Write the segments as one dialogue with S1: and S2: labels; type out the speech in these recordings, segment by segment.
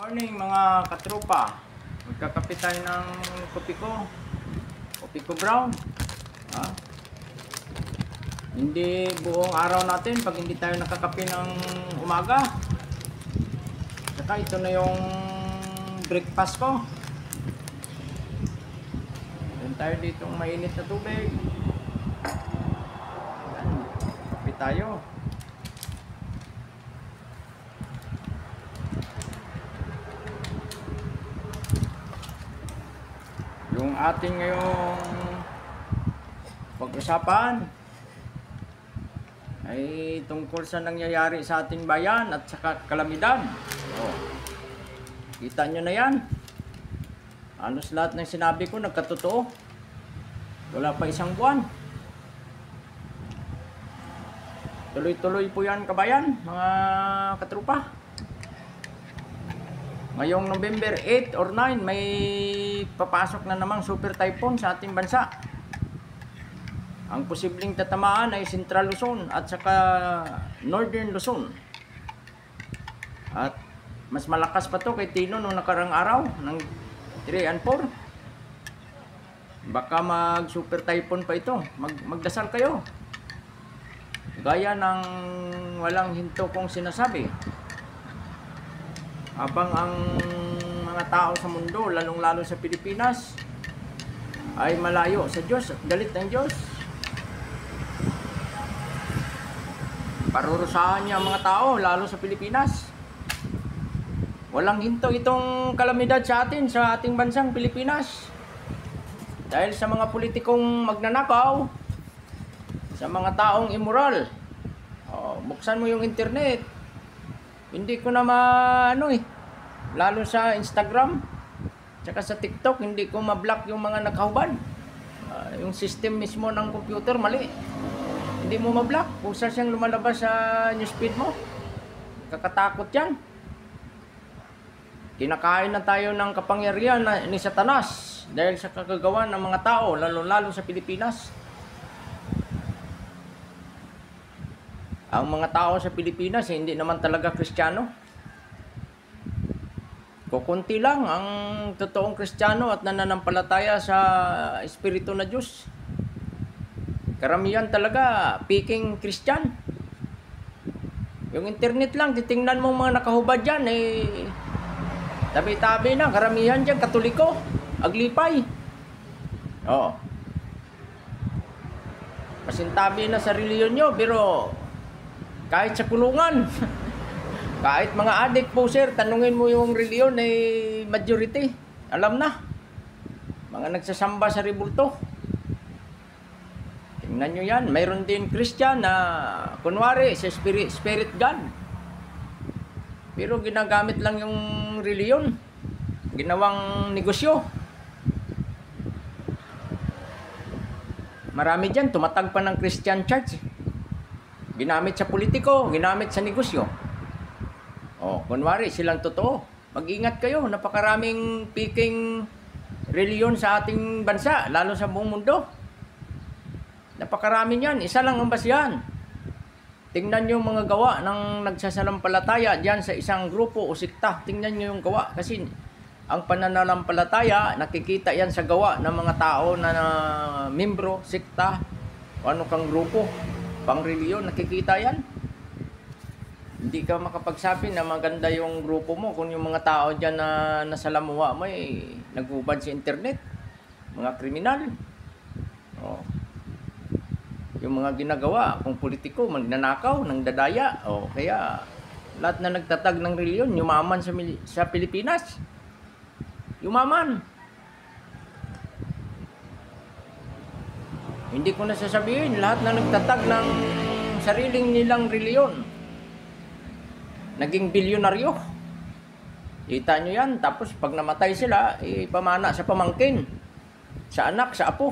S1: Morning mga katropa. Magkakape tayo ng kopi ko. Kopi ko brown. Hindi buong araw natin pag hindi tayo nakakape ng umaga. Saka ito na yung breakfast ko. Meron tayo ditong mainit na tubig. Yan. Kape tayo. Yung ating ngayong pag-usapan ay tungkol sa nangyayari sa ating bayan at saka kalamidad. Kita nyo na yan. Halos lahat ng sinabi ko nagkatotoo. Wala pa isang buwan. Tuloy-tuloy po yan kabayan, mga katrupa. Ngayong November 8 or 9 may papasok na namang super typhoon sa ating bansa. Ang posibleng tatamaan ay Central Luzon at saka Northern Luzon. At mas malakas pa to kay Tino nung nakarang araw ng 3 and 4. Baka mag super typhoon pa ito. Magdasal kayo. Gaya ng walang hinto kong sinasabi. Habang ang mga tao sa mundo, lalong-lalo sa Pilipinas, ay malayo sa Diyos at galit ng Diyos. Parurusahan niya ang mga tao, lalo sa Pilipinas. Walang hinto itong kalamidad sa atin, sa ating bansang Pilipinas. Dahil sa mga politikong magnanakaw, sa mga taong immoral. Buksan mo yung internet. Hindi ko na lalo sa Instagram, tsaka sa TikTok, hindi ko ma-block yung mga nakahubad. Yung system mismo ng computer, mali. Hindi mo ma-block. Kung saan lumalabas sa newsfeed mo, kakatakot yan. Kinakain na tayo ng kapangyarihan ni Satanas dahil sa kagagawa ng mga tao, lalo-lalo sa Pilipinas. Ang mga tao sa Pilipinas hindi naman talaga Kristiyano. Kukunti lang ang totoong Kristiyano at nananampalataya sa Espiritu na Diyos. Karamihan talaga peking Christian. Yung internet lang, titingnan mo mga nakahubad dyan, tabi-tabi na, karamihan dyan Katoliko, aglipay. Pasintabi na sa reliyon nyo, pero kahit sa kulungan, kahit mga adik po sir, tanungin mo yung reliyon majority, alam na. Mga nagsasamba sa rebulto. Tingnan nyo yan, mayroon din Christian na kunwari sa spirit God. Pero ginagamit lang yung reliyon, ginawang negosyo. Marami dyan, tumatag pa ng Christian church. Ginamit sa politiko, ginamit sa negosyo. Kunwari, silang totoo. Mag-ingat kayo, napakaraming peking reliyon sa ating bansa, lalo sa buong mundo. Napakarami niyan, isa lang ang basihan. Tingnan nyo mga gawa ng nagsasalampalataya diyan sa isang grupo o sikta. Tingnan nyo yung gawa, kasi ang pananampalataya, nakikita yan sa gawa ng mga tao na membro, sikta, o ano kang grupo. Pang-reliyon, nakikita yan. Hindi ka makapagsabi na maganda yung grupo mo kung yung mga tao dyan na nasalamuha mo nagubad sa internet. Mga kriminal. Yung mga ginagawa, kung politiko, magnanakaw, nang dadaya. Kaya lahat na nagtatag ng reliyon, yumaman sa Pilipinas. Yumaman. Hindi ko na sasabihin, lahat na nagtatag ng sariling nilang reliyon, naging bilyonaryo. Kita nyo yan, tapos pag namatay sila, ipamana sa pamangkin, sa anak, sa apo.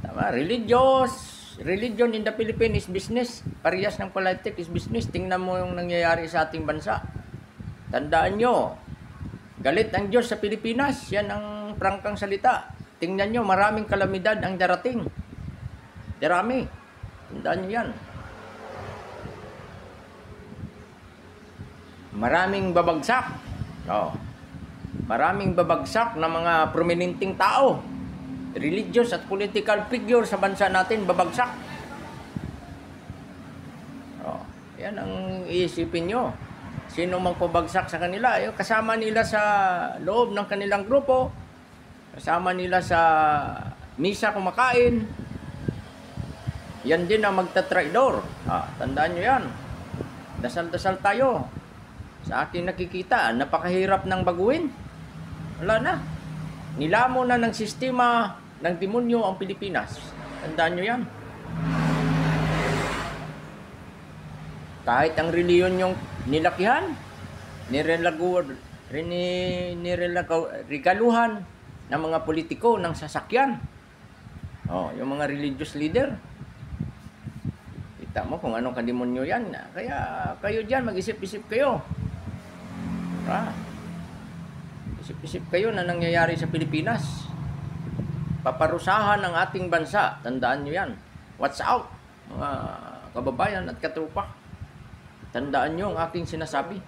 S1: Tama, religion in the Philippines is business. Parehas ng politics is business. Tingnan mo yung nangyayari sa ating bansa. Tandaan nyo, galit ang Diyos sa Pilipinas. Yan ang prangkang salita. Tingnan nyo, maraming kalamidad ang darating. Darami. Tandaan nyo yan. maraming babagsak. Oh, maraming babagsak na mga prominenteng tao, religious at political figure sa bansa natin babagsak. Oh, yan ang iisipin nyo. Sino mang pabagsak sa kanila, yung kasama nila sa loob ng kanilang grupo, kasama nila sa misa kumakain, yan din ang magtatraidor. Tandaan nyo yan. Dasal-dasal tayo. Sa aking nakikita, napakahirap ng baguhin. Wala na. Nilamo na ng sistema ng demonyo ang Pilipinas. Tandaan nyo yan. Kahit ang reliyon yung nilakihan, niregaluhan ng mga politiko ng sasakyan. Yung mga religious leader. Kita mo kung anong kademonyo yan. Kaya kayo dyan, mag-isip-isip kayo. Isip-isip kayo na nangyayari sa Pilipinas. Paparusahan ang ating bansa. Tandaan nyo yan. Watch out, mga kababayan at katrupa. Tandaan nyo ang aking sinasabi.